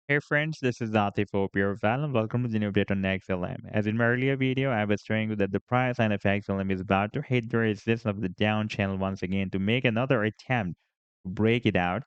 Hey friends, this is Atif Opier Val and welcome to the new update on XLM. As in my earlier video, I was showing you that the price line of XLM is about to hit the resistance of the down channel once again to make another attempt to break it out.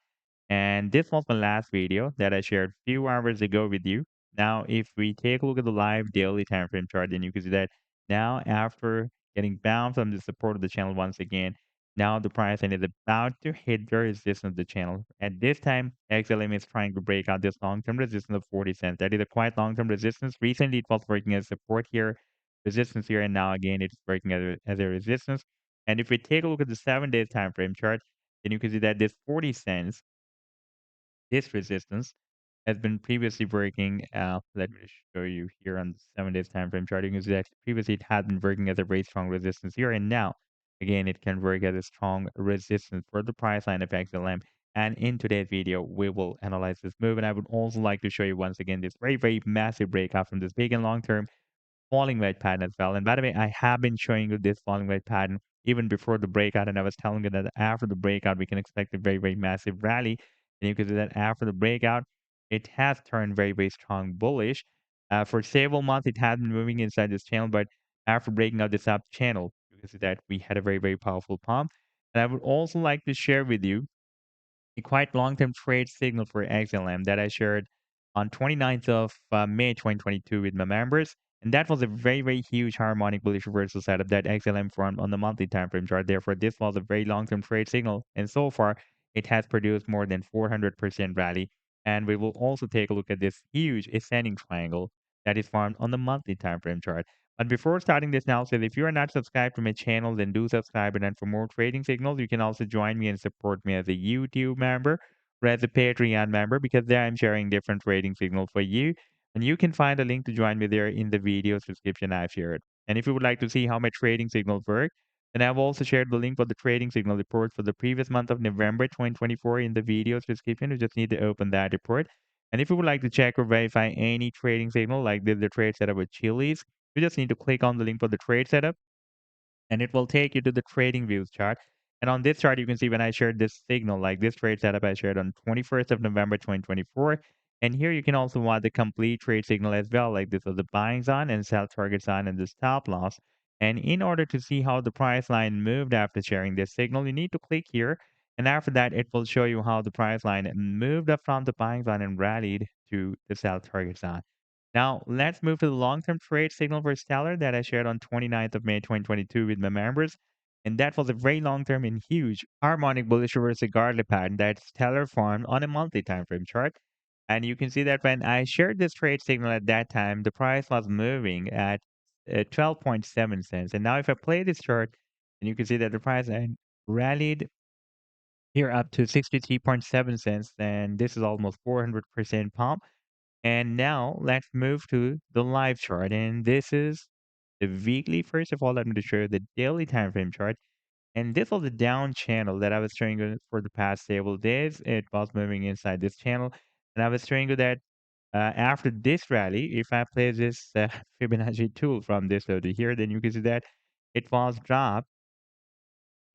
And this was my last video that I shared a few hours ago with you. Now, if we take a look at the live daily time frame chart, then you can see that now after getting bounced from the support of the channel once again, now the price line is about to hit the resistance of the channel. At this time, XLM is trying to break out this long-term resistance of 40 cents. That is a quite long-term resistance. Recently, it was working as support here, resistance here, and now again it's working as a resistance. And if we take a look at the 7 days time frame chart, then you can see that this 40 cents, this resistance, has been previously working. Let me show you here on the 7 days time frame chart. You can see that previously it had been working as a very strong resistance here, and now again it can work as a strong resistance for the price line of XLM. And in today's video, we will analyze this move, and I would also like to show you once again this very massive breakout from this big and long term falling wedge pattern as well. And by the way, I have been showing you this falling wedge pattern even before the breakout, and I was telling you that after the breakout, we can expect a very massive rally. And you can see that after the breakout, it has turned very strong bullish. For several months, it has been moving inside this channel, but after breaking out this up channel, you can see that we had a very powerful pump. And I would also like to share with you a quite long-term trade signal for XLM that I shared on 29th of May 2022 with my members. And that was a very huge harmonic bullish reversal setup that XLM formed on the monthly time frame chart. Therefore, this was a very long-term trade signal. And so far, it has produced more than 400% rally. And we will also take a look at this huge ascending triangle that is formed on the monthly time frame chart. But before starting this analysis, if you are not subscribed to my channel, then do subscribe. And then for more trading signals, you can also join me and support me as a YouTube member or as a Patreon member because there I'm sharing different trading signals for you. And you can find a link to join me there in the video description I've shared. And if you would like to see how my trading signals work, then I've also shared the link for the trading signal report for the previous month of November 2024 in the video's description. You just need to open that report. And if you would like to check or verify any trading signal, like the trade setup with Chili's, you just need to click on the link for the trade setup and it will take you to the TradingView chart. And on this chart, you can see when I shared this signal, like this trade setup I shared on 21st of November 2024. And here you can also want the complete trade signal as well, like this was the buying zone and sell target zone and the stop loss. And in order to see how the price line moved after sharing this signal, you need to click here. And after that, it will show you how the price line moved up from the buying zone and rallied to the sell target zone. Now, let's move to the long-term trade signal for Stellar that I shared on 29th of May 2022 with my members. And that was a very long-term and huge harmonic bullish reverse Gartley pattern that Stellar formed on a monthly time frame chart. And you can see that when I shared this trade signal at that time, the price was moving at 12.7 cents. And now if I play this chart, and you can see that the price rallied here up to 63.7 cents. And this is almost 400% pump. And now let's move to the live chart. And this is the weekly. First of all, I'm going to show you the daily time frame chart. And this was the down channel that I was showing you for the past several days. It was moving inside this channel. And I was showing you that after this rally, if I play this Fibonacci tool from this low to here, then you can see that it was dropped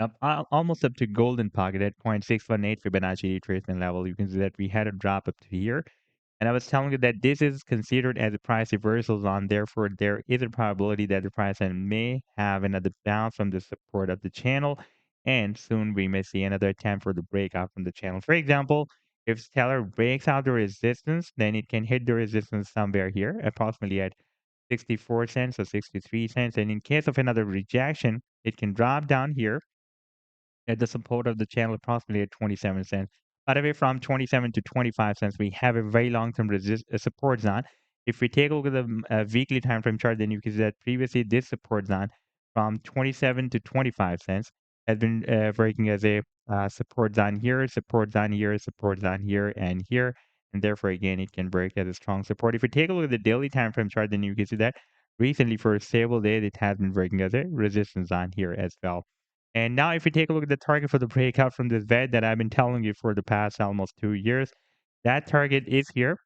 up almost up to golden pocket at 0.618 Fibonacci retracement level. You can see that we had a drop up to here. And I was telling you that this is considered as a price reversal zone. Therefore, there is a probability that the price line may have another bounce from the support of the channel. And soon we may see another attempt for the breakout from the channel. For example, if Stellar breaks out the resistance, then it can hit the resistance somewhere here, approximately at 64 cents or 63 cents. And in case of another rejection, it can drop down here at the support of the channel approximately at 27 cents. By the way, from 27 to 25 cents, we have a very long-term support zone. If we take a look at the weekly time frame chart, then you can see that previously this support zone from 27 to 25 cents has been working as a support zone here, support zone here, support zone here, and here. And therefore, again, it can break as a strong support. If we take a look at the daily time frame chart, then you can see that recently for several days, it has been working as a resistance zone here as well. And now if we take a look at the target for the breakout from this bed that I've been telling you for the past almost 2 years, that target is here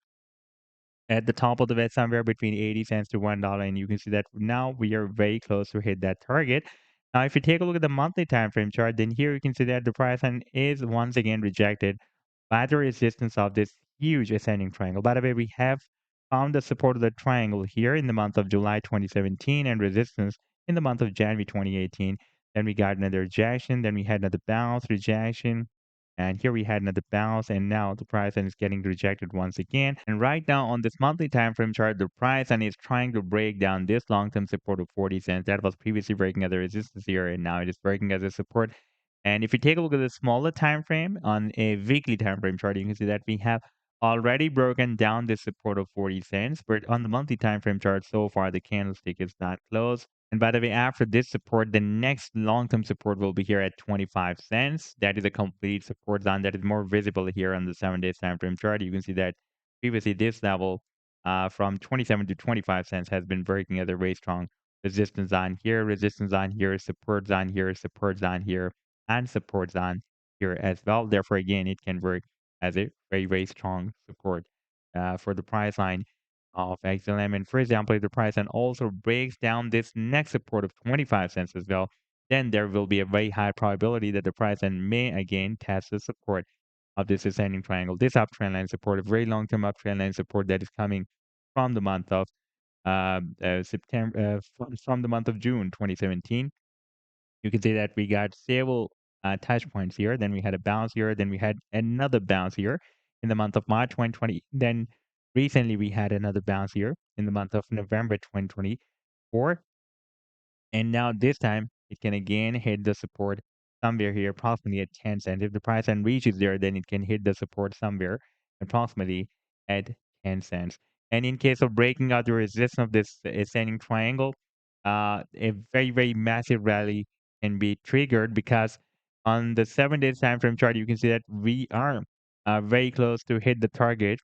at the top of the bed somewhere between 80 cents to $1. And you can see that now we are very close to hit that target. Now, if you take a look at the monthly time frame chart, then here you can see that the price line is once again rejected by the resistance of this huge ascending triangle. By the way, we have found the support of the triangle here in the month of July 2017 and resistance in the month of January 2018. Then we got another rejection. Then we had another bounce, rejection. And here we had another bounce, and now the price is getting rejected once again. And right now on this monthly time frame chart, the price and is trying to break down this long-term support of 40 cents. That was previously breaking as a resistance here, and now it is breaking as a support. And if you take a look at the smaller time frame on a weekly time frame chart, you can see that we have already broken down this support of 40 cents. But on the monthly time frame chart, so far the candlestick is not closed. And by the way, after this support, the next long-term support will be here at 25 cents. That is a complete support zone that is more visible here on the 7 days time frame chart. You can see that previously this level from 27 to 25 cents has been breaking as a very strong resistance on here, support zone here, support zone here, and support zone here as well. Therefore, again, it can work as a very, very strong support for the price line of XLM. And for example, if the price line also breaks down this next support of 25 cents as well, then there will be a very high probability that the price line may again test the support of this ascending triangle. This uptrend line support, a very long-term uptrend line support that is coming from the month of September, from the month of June 2017. You can see that we got several touch points here. Then we had a bounce here. Then we had another bounce here in the month of March 2020. Then recently we had another bounce here in the month of November 2024. And now this time it can again hit the support somewhere here, approximately at 10 cents. If the price line reaches there, then it can hit the support somewhere approximately at 10 cents. And in case of breaking out the resistance of this ascending triangle, a very, very massive rally can be triggered because on the 7 days time frame chart, you can see that we are very close to hit the target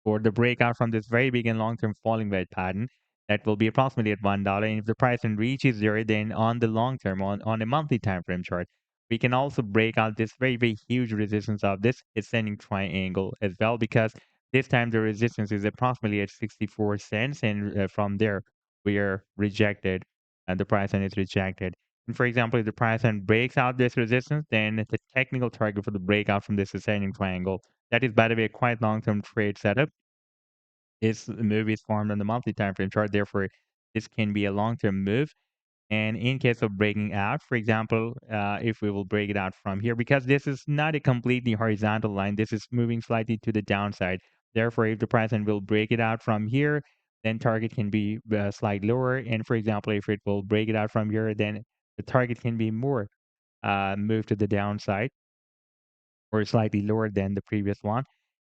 for the breakout from this very big and long-term falling wedge pattern that will be approximately at $1. And if the price then reaches there, then on the long term, on a monthly time frame chart, we can also break out this very, very huge resistance of this ascending triangle as well, because this time the resistance is approximately at 64 cents. And from there, we are rejected and the price then is rejected. And for example, if the price then breaks out this resistance, then the technical target for the breakout from this ascending triangle, that is, by the way, a quite long-term trade setup. This move is formed on the monthly time frame chart. Therefore, this can be a long-term move. And in case of breaking out, for example, if we will break it out from here, because this is not a completely horizontal line, this is moving slightly to the downside. Therefore, if the price and will break it out from here, then target can be slightly lower. And for example, if it will break it out from here, then the target can be more moved to the downside or slightly lower than the previous one.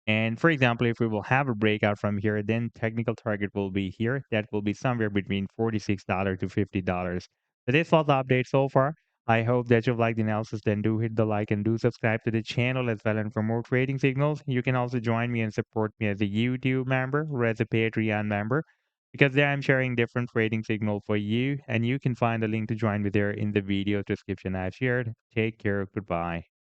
And for example, if we will have a breakout from here, then technical target will be here. That will be somewhere between $46 to $50. So this was the update so far. I hope that you've liked the analysis. Then do hit the like and do subscribe to the channel as well. And for more trading signals, you can also join me and support me as a YouTube member or as a Patreon member, because there I'm sharing different trading signal for you. And you can find the link to join me there in the video description I've shared. Take care. Goodbye.